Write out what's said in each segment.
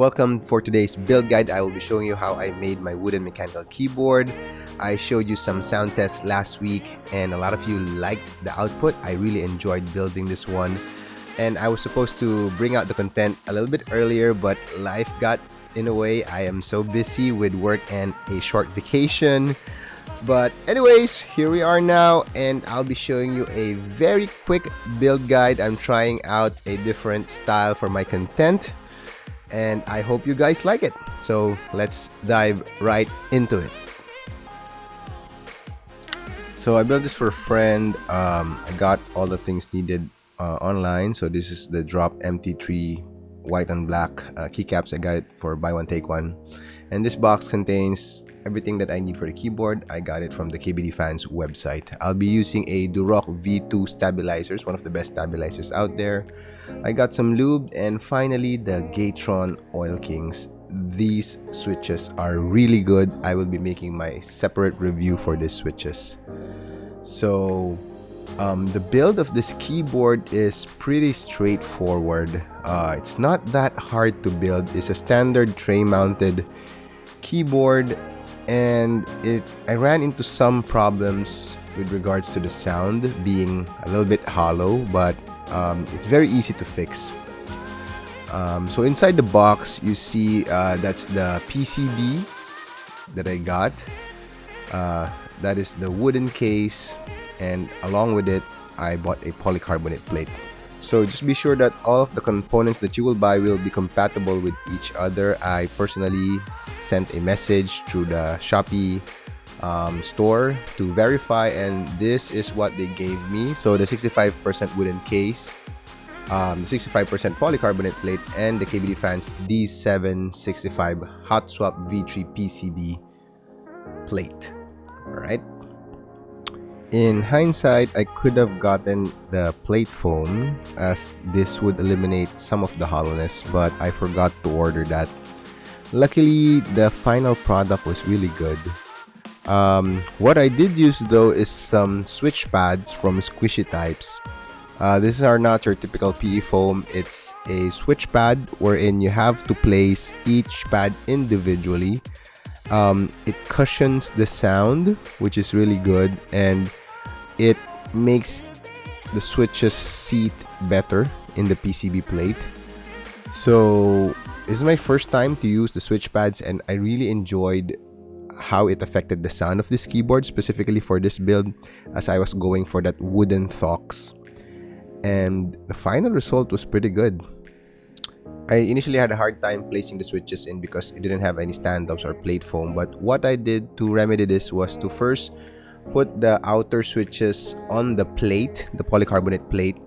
Welcome for today's build guide. I will be showing you how I made my wooden mechanical keyboard. I showed you some sound tests last week and a lot of you liked the output. I really enjoyed building this one, and I was supposed to bring out the content a little bit earlier, but life got in the way. I am so busy with work and a short vacation. But anyways, here we are now, and I'll be showing you a very quick build guide. I'm trying out a different style for my content, and I hope you guys like it. So let's dive right into it. So I built this for a friend. I got all the things needed online. So this is the drop MT3 white on black keycaps. I got it for buy one take one, and this box contains everything that I need for the keyboard. I got it from the KBD Fans website. I'll be using a Duroc V2 stabilizers, one of the best stabilizers out there. I got some lubed, and finally the Gateron Oil Kings. These switches are really good. I will be making my separate review for these switches. So the build of this keyboard is pretty straightforward. It's not that hard to build. It's a standard tray mounted keyboard, and I ran into some problems with regards to the sound being a little bit hollow, but it's very easy to fix. So inside the box you see that's the PCB that I got. That is the wooden case, and along with it I bought a polycarbonate plate. So just be sure that all of the components that you will buy will be compatible with each other. I personally sent a message through the Shopee store to verify, and this is what they gave me. So the 65% wooden case, the 65% polycarbonate plate, and the KBD Fans D765 Hot Swap V3 PCB plate. Alright. In hindsight, I could have gotten the plate foam, as this would eliminate some of the hollowness, but I forgot to order that. Luckily, the final product was really good. What I did use though is some switch pads from Squishy Types. These are not your typical PE foam. It's a switch pad wherein you have to place each pad individually. It cushions the sound, which is really good, and it makes the switches seat better in the PCB plate. So this is my first time to use the switch pads, and I really enjoyed how it affected the sound of this keyboard, specifically for this build, as I was going for that wooden thoccs. And the final result was pretty good. I initially had a hard time placing the switches in because it didn't have any stand-ups or plate foam, but what I did to remedy this was to first put the outer switches on the plate, the polycarbonate plate,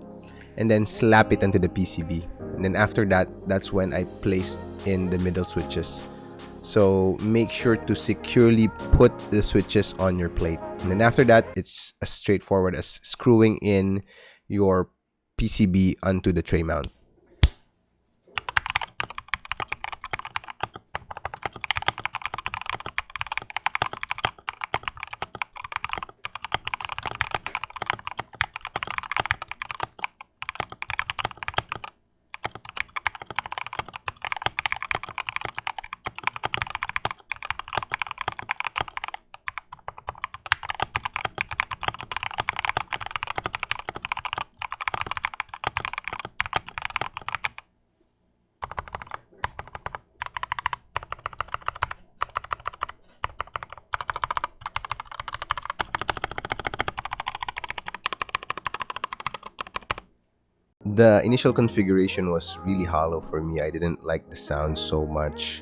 and then slap it onto the PCB. And then after that, that's when I placed in the middle switches. So make sure to securely put the switches on your plate. And then after that, it's as straightforward as screwing in your PCB onto the tray mount. The initial configuration was really hollow for me. I didn't like the sound so much.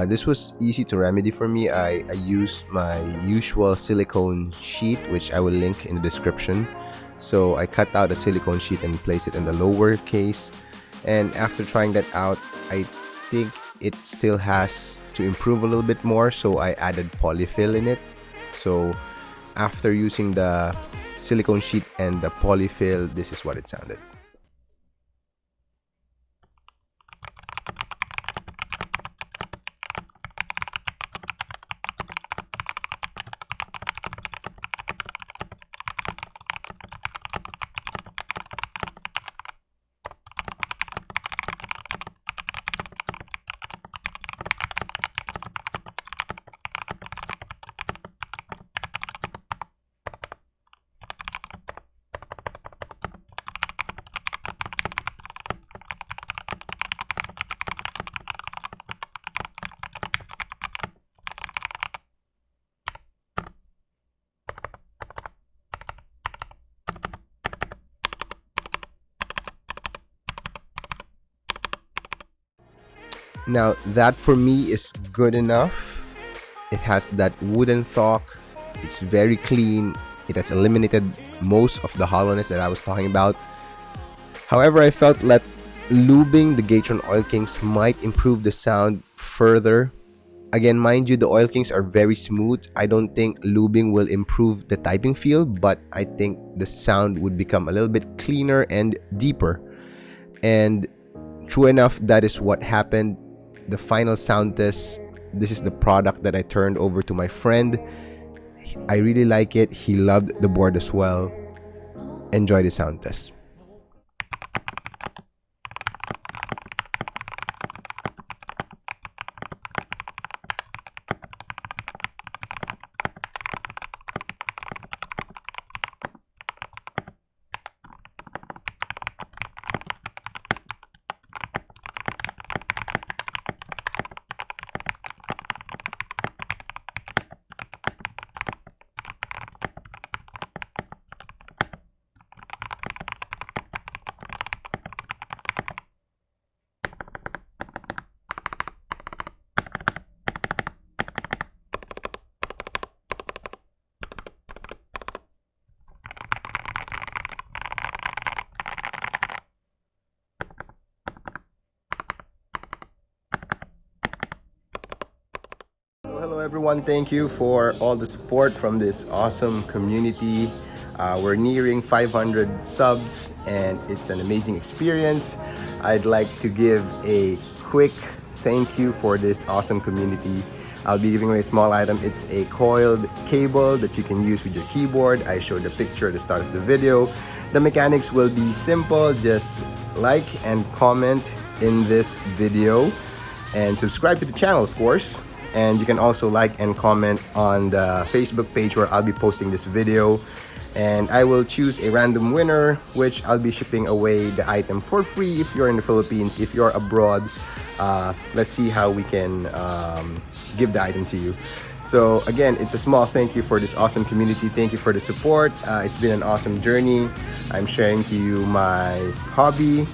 This was easy to remedy for me. I used my usual silicone sheet, which I will link in the description. So I cut out a silicone sheet and placed it in the lower case. And after trying that out, I think it still has to improve a little bit more, so I added polyfill in it. So after using the silicone sheet and the polyfill, this is what it sounded. Now that for me is good enough. It has that wooden thock. It's very clean. It has eliminated most of the hollowness that I was talking about. However, I felt that lubing the Gateron Oil Kings might improve the sound further. Again, mind you, the Oil Kings are very smooth. I don't think lubing will improve the typing feel, but I think the sound would become a little bit cleaner and deeper. And true enough, that is what happened. The final sound test, this is the product that I turned over to my friend. I really like it. He loved the board as well. Enjoy the sound test. Hello everyone, thank you for all the support from this awesome community. We're nearing 500 subs and it's an amazing experience. I'd like to give a quick thank you for this awesome community. I'll be giving away a small item. It's a coiled cable that you can use with your keyboard. I showed the picture at the start of the video. The mechanics will be simple. Just like and comment in this video and subscribe to the channel, of course. And you can also like and comment on the Facebook page where I'll be posting this video. And I will choose a random winner, which I'll be shipping away the item for free if you're in the Philippines. If you're abroad, let's see how we can give the item to you. So again, it's a small thank you for this awesome community. Thank you for the support. It's been an awesome journey. I'm sharing to you my hobby.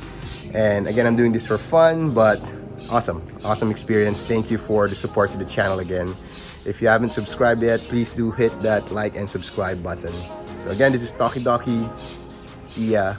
And again, I'm doing this for fun, but awesome experience. Thank you for the support to the channel again. If you haven't subscribed yet, please do hit that like and subscribe button. So again, this is Talkie Dokie. See ya.